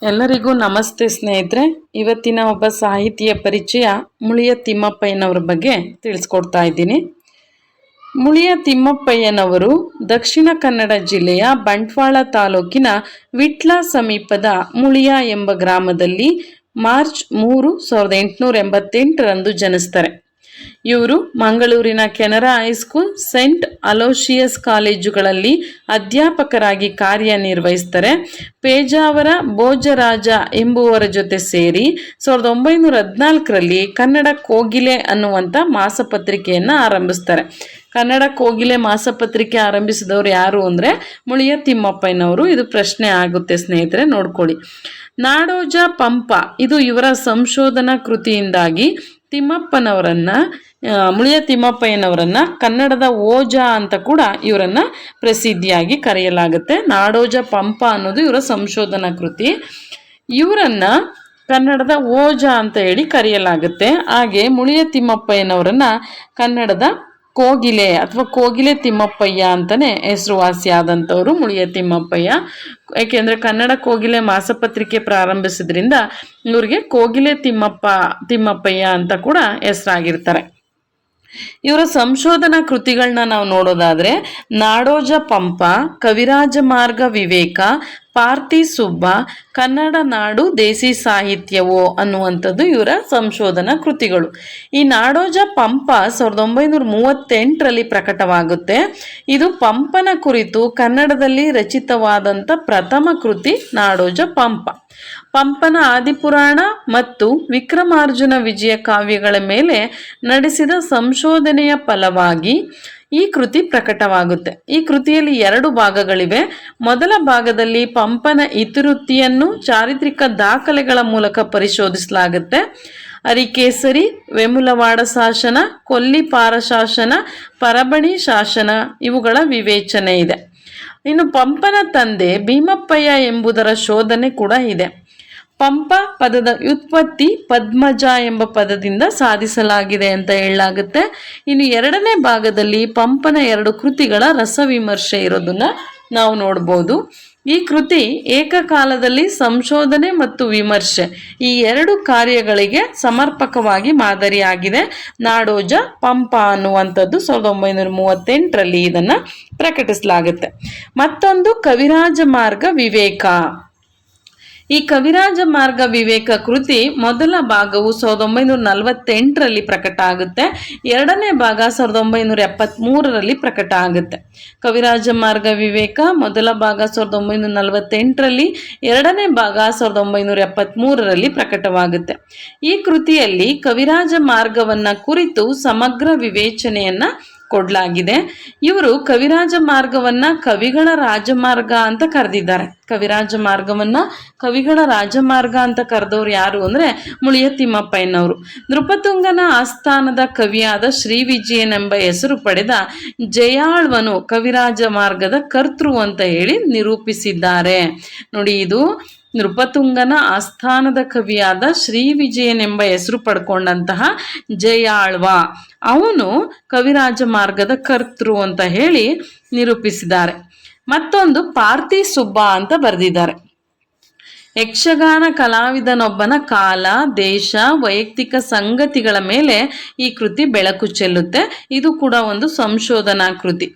ಎಲ್ಲರಿಗೂ ನಮಸ್ತೆ ಸ್ನೇಹಿತರೆ. ಇವತ್ತಿನ ಒಬ್ಬ ಸಾಹಿತಿಯ ಪರಿಚಯ ಮುಳಿಯ ತಿಮ್ಮಪ್ಪಯ್ಯನವರ ಬಗ್ಗೆ ತಿಳಿಸ್ಕೊಡ್ತಾ ಇದ್ದೀನಿ. ಮುಳಿಯ ತಿಮ್ಮಪ್ಪಯ್ಯನವರು ದಕ್ಷಿಣ ಕನ್ನಡ ಜಿಲ್ಲೆಯ ಬಂಟ್ವಾಳ ತಾಲೂಕಿನ ವಿಟ್ಲ ಸಮೀಪದ ಮುಳಿಯ ಎಂಬ ಗ್ರಾಮದಲ್ಲಿ ಮಾರ್ಚ್ 3, 1888ರಂದು ಜನಿಸ್ತಾರೆ. ಇವರು ಮಂಗಳೂರಿನ ಕೆನರಾ ಹೈಸ್ಕೂಲ್, ಸೆಂಟ್ ಅಲೋಶಿಯಸ್ ಕಾಲೇಜುಗಳಲ್ಲಿ ಅಧ್ಯಾಪಕರಾಗಿ ಕಾರ್ಯನಿರ್ವಹಿಸ್ತಾರೆ. ಪೇಜಾವರ ಭೋಜರಾಜ ಎಂಬುವರ ಜೊತೆ ಸೇರಿ 1914ರಲ್ಲಿ ಕನ್ನಡ ಕೋಗಿಲೆ ಅನ್ನುವಂಥ ಮಾಸಪತ್ರಿಕೆಯನ್ನು ಆರಂಭಿಸ್ತಾರೆ. ಕನ್ನಡ ಕೋಗಿಲೆ ಮಾಸಪತ್ರಿಕೆ ಆರಂಭಿಸಿದವರು ಯಾರು ಅಂದರೆ ಮುಳಿಯ ತಿಮ್ಮಪ್ಪಯ್ಯನವರು. ಇದು ಪ್ರಶ್ನೆ ಆಗುತ್ತೆ ಸ್ನೇಹಿತರೆ, ನೋಡ್ಕೊಳ್ಳಿ. ನಾಡೋಜ ಪಂಪ ಇದು ಇವರ ಸಂಶೋಧನಾ ಕೃತಿಯಿಂದಾಗಿ ಮುಳಿಯ ತಿಮ್ಮಪ್ಪಯ್ಯನವರನ್ನ ಕನ್ನಡದ ಓಜ ಅಂತ ಕೂಡ ಇವರನ್ನ ಪ್ರಸಿದ್ಧಿಯಾಗಿ ಕರೆಯಲಾಗುತ್ತೆ. ನಾಡೋಜ ಪಂಪ ಅನ್ನೋದು ಇವರ ಸಂಶೋಧನಾ ಕೃತಿ. ಇವರನ್ನ ಕನ್ನಡದ ಓಜ ಅಂತ ಹೇಳಿ ಕರೆಯಲಾಗುತ್ತೆ. ಹಾಗೆ ಮುಳಿಯ ತಿಮ್ಮಪ್ಪಯ್ಯನವರನ್ನ ಕನ್ನಡದ ಕೋಗಿಲೆ ಅಥವಾ ಕೋಗಿಲೆ ತಿಮ್ಮಪ್ಪಯ್ಯ ಅಂತಾನೆ ಹೆಸರುವಾಸಿಯಾದಂಥವ್ರು ಮುಳಿಯ ತಿಮ್ಮಪ್ಪಯ್ಯ. ಯಾಕೆಂದ್ರೆ ಕನ್ನಡ ಕೋಗಿಲೆ ಮಾಸಪತ್ರಿಕೆ ಪ್ರಾರಂಭಿಸಿದ್ರಿಂದ ಇವ್ರಿಗೆ ಕೋಗಿಲೆ ತಿಮ್ಮಪ್ಪಯ್ಯ ಅಂತ ಕೂಡ ಹೆಸರಾಗಿರ್ತಾರೆ. ಇವರ ಸಂಶೋಧನಾ ಕೃತಿಗಳನ್ನ ನಾವು ನೋಡೋದಾದ್ರೆ ನಾಡೋಜ ಪಂಪ, ಕವಿರಾಜ ಮಾರ್ಗ ವಿವೇಕ, ಪಾರ್ತಿ ಸುಬ್ಬ, ಕನ್ನಡ ನಾಡು ದೇಸಿ ಸಾಹಿತ್ಯವೋ ಅನ್ನುವಂಥದ್ದು ಇವರ ಸಂಶೋಧನಾ ಕೃತಿಗಳು. ಈ ನಾಡೋಜ ಪಂಪ 1938ರಲ್ಲಿ ಪ್ರಕಟವಾಗುತ್ತೆ. ಇದು ಪಂಪನ ಕುರಿತು ಕನ್ನಡದಲ್ಲಿ ರಚಿತವಾದಂಥ ಪ್ರಥಮ ಕೃತಿ ನಾಡೋಜ ಪಂಪ. ಪಂಪನ ಆದಿಪುರಾಣ ಮತ್ತು ವಿಕ್ರಮಾರ್ಜುನ ವಿಜಯ ಕಾವ್ಯಗಳ ಮೇಲೆ ನಡೆಸಿದ ಸಂಶೋಧನೆಯ ಫಲವಾಗಿ ಈ ಕೃತಿ ಪ್ರಕಟವಾಗುತ್ತೆ. ಈ ಕೃತಿಯಲ್ಲಿ 2 ಭಾಗಗಳಿವೆ. ಮೊದಲ ಭಾಗದಲ್ಲಿ ಪಂಪನ ಇತಿವೃತ್ತಿಯನ್ನು ಚಾರಿತ್ರಿಕ ದಾಖಲೆಗಳ ಮೂಲಕ ಪರಿಶೋಧಿಸಲಾಗುತ್ತೆ. ಅರಿಕೇಸರಿ, ವೇಮುಲವಾಡ ಶಾಸನ, ಕೊಲ್ಲಿಪಾರ ಶಾಸನ, ಪರಬಣಿ ಶಾಸನ ಇವುಗಳ ವಿವೇಚನೆ ಇದೆ. ಇನ್ನು ಪಂಪನ ತಂದೆ ಭೀಮಪ್ಪಯ್ಯ ಎಂಬುದರ ಶೋಧನೆ ಕೂಡ ಇದೆ. ಪಂಪ ಪದದ ವ್ಯುತ್ಪತ್ತಿ ಪದ್ಮಜ ಎಂಬ ಪದದಿಂದ ಸಾಧಿಸಲಾಗಿದೆ ಅಂತ ಹೇಳಲಾಗುತ್ತೆ. ಇನ್ನು 2ನೇ ಭಾಗದಲ್ಲಿ ಪಂಪನ 2 ಕೃತಿಗಳ ರಸವಿಮರ್ಶೆ ಇರೋದನ್ನ ನಾವು ನೋಡ್ಬೋದು. ಈ ಕೃತಿ ಏಕಕಾಲದಲ್ಲಿ ಸಂಶೋಧನೆ ಮತ್ತು ವಿಮರ್ಶೆ ಈ 2 ಕಾರ್ಯಗಳಿಗೆ ಸಮರ್ಪಕವಾಗಿ ಮಾದರಿಯಾಗಿದೆ. ನಾಡೋಜ ಪಂಪ ಅನ್ನುವಂಥದ್ದು 1938ರಲ್ಲಿ ಇದನ್ನ ಪ್ರಕಟಿಸಲಾಗುತ್ತೆ. ಮತ್ತೊಂದು ಕವಿರಾಜ ಮಾರ್ಗ ವಿವೇಕ. ಈ ಕವಿರಾಜ ಮಾರ್ಗ ವಿವೇಕ ಕೃತಿ ಮೊದಲ ಭಾಗವು 1948ರಲ್ಲಿ ಪ್ರಕಟ ಆಗುತ್ತೆ. 2ನೇ ಭಾಗ 1973ರಲ್ಲಿ ಪ್ರಕಟ ಆಗುತ್ತೆ. ಕವಿರಾಜ ಮಾರ್ಗ ವಿವೇಕ ಮೊದಲ ಭಾಗ 1948ರಲ್ಲಿ, 2ನೇ ಭಾಗ 1973ರಲ್ಲಿ ಪ್ರಕಟವಾಗುತ್ತೆ. ಈ ಕೃತಿಯಲ್ಲಿ ಕವಿರಾಜ ಮಾರ್ಗವನ್ನ ಕುರಿತು ಸಮಗ್ರ ವಿವೇಚನೆಯನ್ನ ಕೊಡಲಾಗಿದೆ. ಇವರು ಕವಿರಾಜ ಮಾರ್ಗವನ್ನ ಕವಿಗಳ ರಾಜಮಾರ್ಗ ಅಂತ ಕರೆದಿದ್ದಾರೆ. ಕವಿರಾಜ ಮಾರ್ಗವನ್ನ ಕವಿಗಳ ರಾಜಮಾರ್ಗ ಅಂತ ಕರೆದವ್ರು ಯಾರು ಅಂದ್ರೆ ಮುಳಿಯ ತಿಮ್ಮಪ್ಪಯ್ಯನವರು. ನೃಪತುಂಗನ ಆಸ್ಥಾನದ ಕವಿಯಾದ ಶ್ರೀ ವಿಜಯನೆಂಬ ಹೆಸರು ಪಡೆದ ಜಯಾಳ್ವನು ಕವಿರಾಜ ಮಾರ್ಗದ ಕರ್ತೃ ಅಂತ ಹೇಳಿ ನಿರೂಪಿಸಿದ್ದಾರೆ. ನೋಡಿ, ಇದು ನೃಪತುಂಗನ ಆಸ್ಥಾನದ ಕವಿಯಾದ ಶ್ರೀ ವಿಜಯನೆಂಬ ಹೆಸರು ಪಡ್ಕೊಂಡಂತಹ ಜಯಾಳ್ವ ಅವನು ಕವಿರಾಜ ಮಾರ್ಗದ ಕರ್ತೃ ಅಂತ ಹೇಳಿ ನಿರೂಪಿಸಿದ್ದಾರೆ. ಮತ್ತೊಂದು ಪಾರ್ತಿ ಸುಬ್ಬ ಅಂತ ಬರೆದಿದ್ದಾರೆ. ಯಕ್ಷಗಾನ ಕಲಾವಿದನೊಬ್ಬನ ಕಾಲ, ದೇಶ, ವೈಯಕ್ತಿಕ ಸಂಗತಿಗಳ ಮೇಲೆ ಈ ಕೃತಿ ಬೆಳಕು ಚೆಲ್ಲುತ್ತೆ. ಇದು ಕೂಡ ಒಂದು ಸಂಶೋಧನಾ ಕೃತಿ.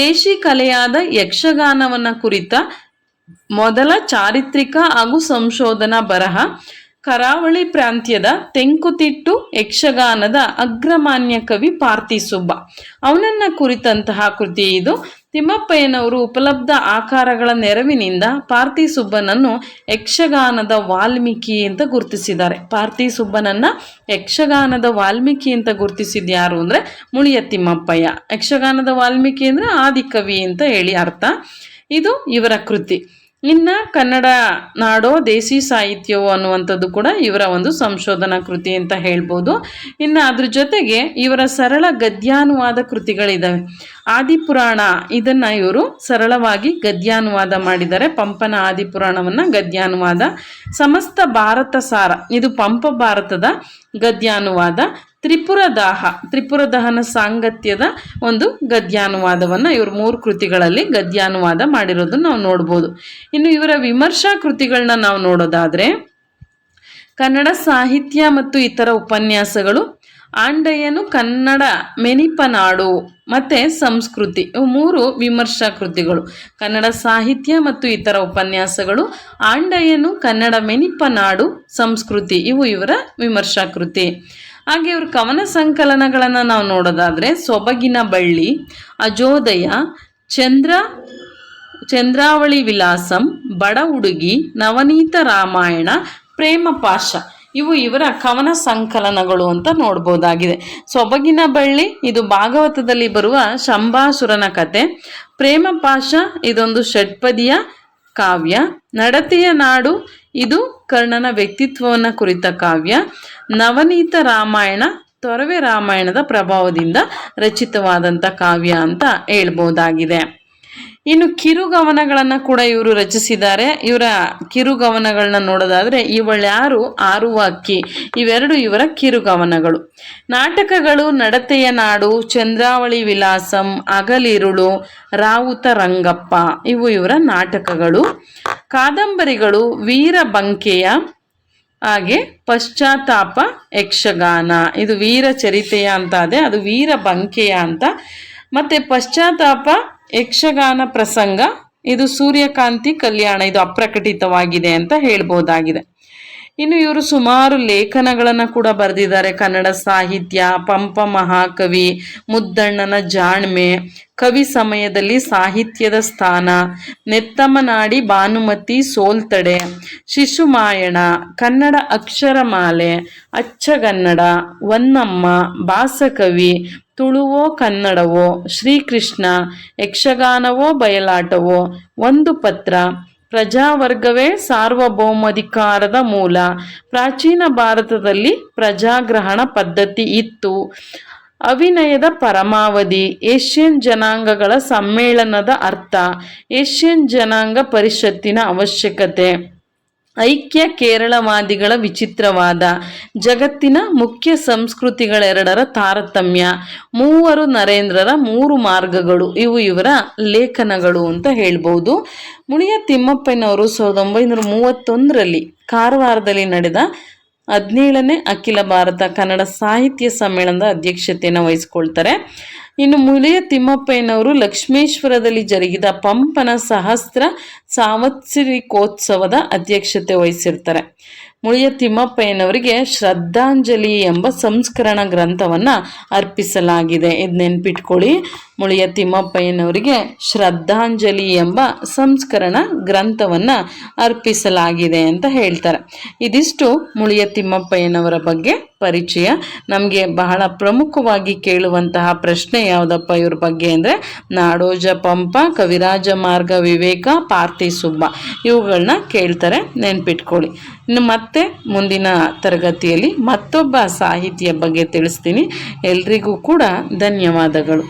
ದೇಶಿ ಕಲೆಯಾದ ಯಕ್ಷಗಾನವನ್ನ ಕುರಿತ ಮೊದಲ ಚಾರಿತ್ರಿಕ ಹಾಗೂ ಸಂಶೋಧನಾ ಬರಹ. ಕರಾವಳಿ ಪ್ರಾಂತ್ಯದ ತೆಂಕುತಿಟ್ಟು ಯಕ್ಷಗಾನದ ಅಗ್ರಮಾನ್ಯ ಕವಿ ಪಾರ್ತಿ ಸುಬ್ಬ ಅವನನ್ನ ಕುರಿತಂತಹ ಕೃತಿ ಇದು. ತಿಮ್ಮಪ್ಪಯ್ಯನವರು ಉಪಲಬ್ಧ ಆಕಾರಗಳ ನೆರವಿನಿಂದ ಪಾರ್ತಿ ಸುಬ್ಬನನ್ನು ಯಕ್ಷಗಾನದ ವಾಲ್ಮೀಕಿ ಅಂತ ಗುರುತಿಸಿದ್ದಾರೆ. ಪಾರ್ತಿ ಸುಬ್ಬನನ್ನ ಯಕ್ಷಗಾನದ ವಾಲ್ಮೀಕಿ ಅಂತ ಗುರುತಿಸಿದ ಯಾರು ಅಂದ್ರೆ ಮುಳಿಯ ತಿಮ್ಮಪ್ಪಯ್ಯ. ಯಕ್ಷಗಾನದ ವಾಲ್ಮೀಕಿ ಅಂದ್ರೆ ಆದಿಕವಿ ಅಂತ ಹೇಳಿ ಅರ್ಥ. ಇದು ಇವರ ಕೃತಿ. ಇನ್ನ ಕನ್ನಡ ನಾಡೋ ದೇಸಿ ಸಾಹಿತ್ಯವೋ ಅನ್ನುವಂಥದ್ದು ಕೂಡ ಇವರ ಒಂದು ಸಂಶೋಧನಾ ಕೃತಿ ಅಂತ ಹೇಳ್ಬೋದು. ಇನ್ನು ಅದ್ರ ಜೊತೆಗೆ ಇವರ ಸರಳ ಗದ್ಯಾನುವಾದ ಕೃತಿಗಳಿದ್ದಾವೆ. ಆದಿಪುರಾಣ ಇದನ್ನ ಇವರು ಸರಳವಾಗಿ ಗದ್ಯಾನುವಾದ ಮಾಡಿದ್ದಾರೆ. ಪಂಪನ ಆದಿಪುರಾಣವನ್ನ ಗದ್ಯಾನುವಾದ. ಸಮಸ್ತ ಭಾರತ ಸಾರ ಇದು ಪಂಪ ಭಾರತದ ಗದ್ಯಾನುವಾದ. ತ್ರಿಪುರದಹನ ಸಾಂಗತ್ಯದ ಒಂದು ಗದ್ಯಾನುವಾದವನ್ನು ಇವರು 3 ಕೃತಿಗಳಲ್ಲಿ ಗದ್ಯಾನುವಾದ ಮಾಡಿರೋದನ್ನು ನಾವು ನೋಡ್ಬೋದು. ಇನ್ನು ಇವರ ವಿಮರ್ಶಾ ಕೃತಿಗಳನ್ನ ನಾವು ನೋಡೋದಾದ್ರೆ ಕನ್ನಡ ಸಾಹಿತ್ಯ ಮತ್ತು ಇತರ ಉಪನ್ಯಾಸಗಳು, ಆಂಡಯ್ಯನು ಕನ್ನಡ ಮೆನಿಪನಾಡು ಮತ್ತೆ ಸಂಸ್ಕೃತಿ, ಇವು 3 ವಿಮರ್ಶಾ ಕೃತಿಗಳು. ಕನ್ನಡ ಸಾಹಿತ್ಯ ಮತ್ತು ಇತರ ಉಪನ್ಯಾಸಗಳು, ಆಂಡಯ್ಯನು ಕನ್ನಡ ಮೆನಿಪನಾಡು, ಸಂಸ್ಕೃತಿ, ಇವು ಇವರ ವಿಮರ್ಶಾ ಕೃತಿ. ಹಾಗೆ ಇವ್ರ ಕವನ ಸಂಕಲನಗಳನ್ನು ನಾವು ನೋಡೋದಾದ್ರೆ ಸೊಬಗಿನ ಬಳ್ಳಿ, ಅಜೋದಯ, ಚಂದ್ರಾವಳಿ ವಿಲಾಸಂ, ಬಡ ಹುಡುಗಿ, ನವನೀತ ರಾಮಾಯಣ, ಪ್ರೇಮ ಪಾಶ, ಇವು ಇವರ ಕವನ ಸಂಕಲನಗಳು ಅಂತ ನೋಡ್ಬೋದಾಗಿದೆ. ಸೊಬಗಿನ ಬಳ್ಳಿ ಇದು ಭಾಗವತದಲ್ಲಿ ಬರುವ ಶಂಭಾಸುರನ ಕತೆ. ಪ್ರೇಮ ಪಾಶ ಇದೊಂದು ಷಟ್ಪದಿಯ ಕಾವ್ಯ. ನಡತೆಯ ನಾಡು ಇದು ಕರ್ಣನ ವ್ಯಕ್ತಿತ್ವವನ್ನು ಕುರಿತ ಕಾವ್ಯ. ನವನೀತ ರಾಮಾಯಣ ತೊರವೆ ರಾಮಾಯಣದ ಪ್ರಭಾವದಿಂದ ರಚಿತವಾದಂಥ ಕಾವ್ಯ ಅಂತ ಹೇಳ್ಬೋದಾಗಿದೆ. ಇನ್ನು ಕಿರುಗವನಗಳನ್ನು ಕೂಡ ಇವರು ರಚಿಸಿದ್ದಾರೆ. ಇವರ ಕಿರುಗವನಗಳನ್ನ ನೋಡೋದಾದ್ರೆ ಇವಳ್ಯಾರು ಆರುವ ಅಕ್ಕಿ, ಇವೆರಡು ಇವರ ಕಿರುಗವನಗಳು. ನಾಟಕಗಳು ನಡತೆಯ ನಾಡು, ಚಂದ್ರಾವಳಿ ವಿಲಾಸಂ, ಹಗಲಿರುಳು, ರಾವುತ ರಂಗಪ್ಪ, ಇವು ಇವರ ನಾಟಕಗಳು. ಕಾದಂಬರಿಗಳು ವೀರಬಂಕೆಯ, ಹಾಗೆ ಪಶ್ಚಾತ್ತಾಪ ಯಕ್ಷಗಾನ, ಇದು ವೀರ ಚರಿತೆಯ ಅಂತ ಅದೇ, ಅದು ವೀರಬಂಕೆಯ ಅಂತ. ಮತ್ತೆ ಪಶ್ಚಾತ್ತಾಪ ಯಕ್ಷಗಾನ ಪ್ರಸಂಗ, ಇದು ಸೂರ್ಯಕಾಂತಿ ಕಲ್ಯಾಣ, ಇದು ಅಪ್ರಕಟಿತವಾಗಿದೆ ಅಂತ ಹೇಳ್ಬೋದಾಗಿದೆ. ಇನ್ನು ಇವರು ಸುಮಾರು ಲೇಖನಗಳನ್ನು ಕೂಡ ಬರೆದಿದ್ದಾರೆ. ಕನ್ನಡ ಸಾಹಿತ್ಯ, ಪಂಪ ಮಹಾಕವಿ, ಮುದ್ದಣ್ಣನ ಜಾಣ್ಮೆ, ಕವಿ ಸಮಯದಲ್ಲಿ ಸಾಹಿತ್ಯದ ಸ್ಥಾನ, ನೆತ್ತಮ್ಮನಾಡಿ ಭಾನುಮತಿ ಸೋಲ್ತಡೆ, ಶಿಶುಮಾಯಣ, ಕನ್ನಡ ಅಕ್ಷರಮಾಲೆ, ಅಚ್ಚಗನ್ನಡ, ಹೊನ್ನಮ್ಮ, ಭಾಸಕವಿ, ತುಳುವೋ ಕನ್ನಡವೋ, ಶ್ರೀಕೃಷ್ಣ, ಯಕ್ಷಗಾನವೋ ಬಯಲಾಟವೋ, ಒಂದು ಪತ್ರ, ಪ್ರಜಾವರ್ಗವೇ ಸಾರ್ವಭೌಮಾಧಿಕಾರದ ಮೂಲ, ಪ್ರಾಚೀನ ಭಾರತದಲ್ಲಿ ಪ್ರಜಾಗ್ರಹಣ ಪದ್ಧತಿ ಇತ್ತು, ಅವಿನಯದ ಪರಮಾವಧಿ, ಏಷ್ಯನ್ ಜನಾಂಗಗಳ ಸಮ್ಮೇಳನದ ಅರ್ಥ, ಏಷ್ಯನ್ ಜನಾಂಗ ಪರಿಷತ್ತಿನ ಅವಶ್ಯಕತೆ, ಐಕ್ಯ ಕೇರಳವಾದಿಗಳ ವಿಚಿತ್ರವಾದ, ಜಗತ್ತಿನ ಮುಖ್ಯ ಸಂಸ್ಕೃತಿಗಳೆರಡರ ತಾರತಮ್ಯ, ಮೂವರು ನರೇಂದ್ರರ 3 ಮಾರ್ಗಗಳು, ಇವು ಇವರ ಲೇಖನಗಳು ಅಂತ ಹೇಳ್ಬೋದು. ಮುಳಿಯ ತಿಮ್ಮಪ್ಪನವರು 1931ರಲ್ಲಿ ಕಾರವಾರದಲ್ಲಿ ನಡೆದ 17ನೇ ಅಖಿಲ ಭಾರತ ಕನ್ನಡ ಸಾಹಿತ್ಯ ಸಮ್ಮೇಳನದ ಅಧ್ಯಕ್ಷತೆಯನ್ನು ವಹಿಸ್ಕೊಳ್ತಾರೆ. ಇನ್ನು ಮುಳಿಯ ತಿಮ್ಮಪ್ಪನವರು ಲಕ್ಷ್ಮೇಶ್ವರದಲ್ಲಿ ಜರುಗಿದ ಪಂಪನ ಸಹಸ್ರ ಸಾಂವತ್ಸರಿಕೋತ್ಸವದ ಅಧ್ಯಕ್ಷತೆ ವಹಿಸಿರ್ತಾರೆ. ಮುಳಿಯ ತಿಮ್ಮಪ್ಪನವರಿಗೆ ಶ್ರದ್ಧಾಂಜಲಿ ಎಂಬ ಸಂಸ್ಕರಣ ಗ್ರಂಥವನ್ನು ಅರ್ಪಿಸಲಾಗಿದೆ. ಇದು ನೆನ್ಪಿಟ್ಕೊಳ್ಳಿ, ಮುಳಿಯ ತಿಮ್ಮಪ್ಪನವರಿಗೆ ಶ್ರದ್ಧಾಂಜಲಿ ಎಂಬ ಸಂಸ್ಕರಣ ಗ್ರಂಥವನ್ನು ಅರ್ಪಿಸಲಾಗಿದೆ ಅಂತ ಹೇಳ್ತಾರೆ. ಇದಿಷ್ಟು ಮುಳಿಯ ತಿಮ್ಮಪ್ಪನವರ ಬಗ್ಗೆ ಪರಿಚಯ. ನಮಗೆ ಬಹಳ ಪ್ರಮುಖವಾಗಿ ಕೇಳುವಂತಹ ಪ್ರಶ್ನೆ ಯಾವುದಪ್ಪ ಇವ್ರ ಬಗ್ಗೆ ಅಂದರೆ ನಾಡೋಜ ಪಂಪ, ಕವಿರಾಜ ಮಾರ್ಗ ವಿವೇಕ, ಪಾರ್ತಿ ಸುಬ್ಬ, ಇವುಗಳನ್ನ ಕೇಳ್ತಾರೆ, ನೆನ್ಪಿಟ್ಕೊಳ್ಳಿ. ಇನ್ನು ಮತ್ತೆ ಮುಂದಿನ ತರಗತಿಯಲ್ಲಿ ಮತ್ತೊಬ್ಬ ಸಾಹಿತಿಯ ಬಗ್ಗೆ ತಿಳಿಸ್ತೀನಿ. ಎಲ್ರಿಗೂ ಕೂಡ ಧನ್ಯವಾದಗಳು.